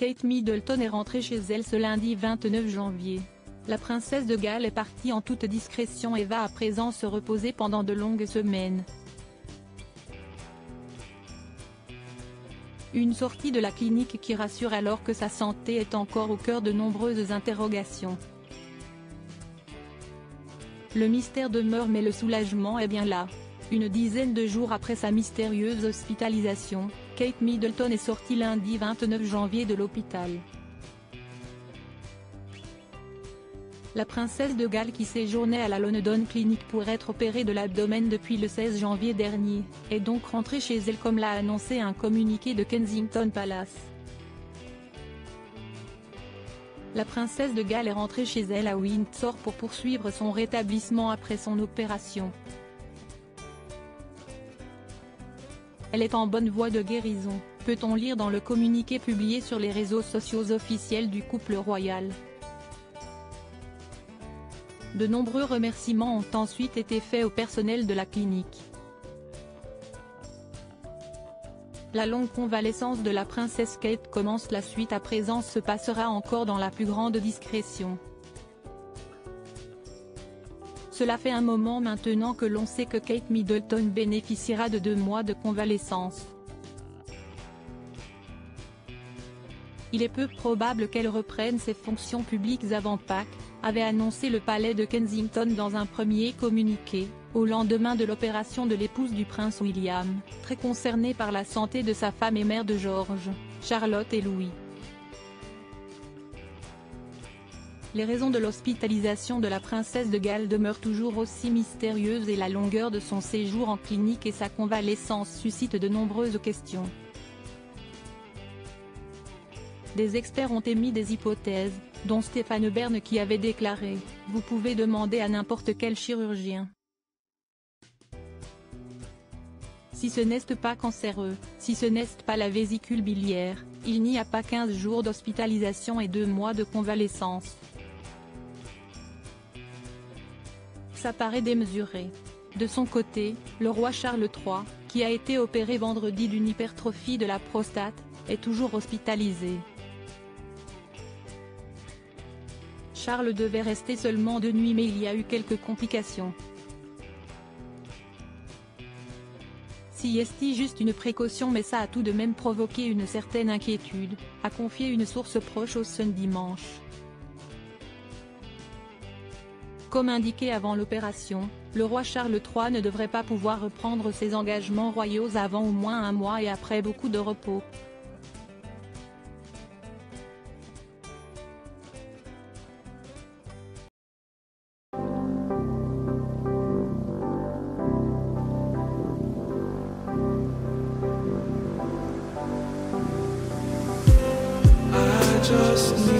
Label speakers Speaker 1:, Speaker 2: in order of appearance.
Speaker 1: Kate Middleton est rentrée chez elle ce lundi 29 janvier. La princesse de Galles est partie en toute discrétion et va à présent se reposer pendant de longues semaines. Une sortie de la clinique qui rassure alors que sa santé est encore au cœur de nombreuses interrogations. Le mystère demeure mais le soulagement est bien là. Une dizaine de jours après sa mystérieuse hospitalisation, Kate Middleton est sortie lundi 29 janvier de l'hôpital. La princesse de Galles qui séjournait à la London Clinic pour être opérée de l'abdomen depuis le 16 janvier dernier, est donc rentrée chez elle comme l'a annoncé un communiqué de Kensington Palace. La princesse de Galles est rentrée chez elle à Windsor pour poursuivre son rétablissement après son opération. Elle est en bonne voie de guérison, peut-on lire dans le communiqué publié sur les réseaux sociaux officiels du couple royal. De nombreux remerciements ont ensuite été faits au personnel de la clinique. La longue convalescence de la princesse Kate commence, la suite à présent se passera encore dans la plus grande discrétion. Cela fait un moment maintenant que l'on sait que Kate Middleton bénéficiera de 2 mois de convalescence. Il est peu probable qu'elle reprenne ses fonctions publiques avant Pâques, avait annoncé le palais de Kensington dans un premier communiqué, au lendemain de l'opération de l'épouse du prince William, très concernée par la santé de sa femme et mère de George, Charlotte et Louis. Les raisons de l'hospitalisation de la princesse de Galles demeurent toujours aussi mystérieuses et la longueur de son séjour en clinique et sa convalescence suscitent de nombreuses questions. Des experts ont émis des hypothèses, dont Stéphane Bern qui avait déclaré « Vous pouvez demander à n'importe quel chirurgien. Si ce n'est pas cancéreux, si ce n'est pas la vésicule biliaire, il n'y a pas 15 jours d'hospitalisation et 2 mois de convalescence. » Ça paraît démesuré. De son côté, le roi Charles III, qui a été opéré vendredi d'une hypertrophie de la prostate, est toujours hospitalisé. Charles devait rester seulement 2 nuits mais il y a eu quelques complications. Si est juste une précaution mais ça a tout de même provoqué une certaine inquiétude, a confié une source proche au Sun dimanche. Comme indiqué avant l'opération, le roi Charles III ne devrait pas pouvoir reprendre ses engagements royaux avant au moins 1 mois et après beaucoup de repos.
Speaker 2: Just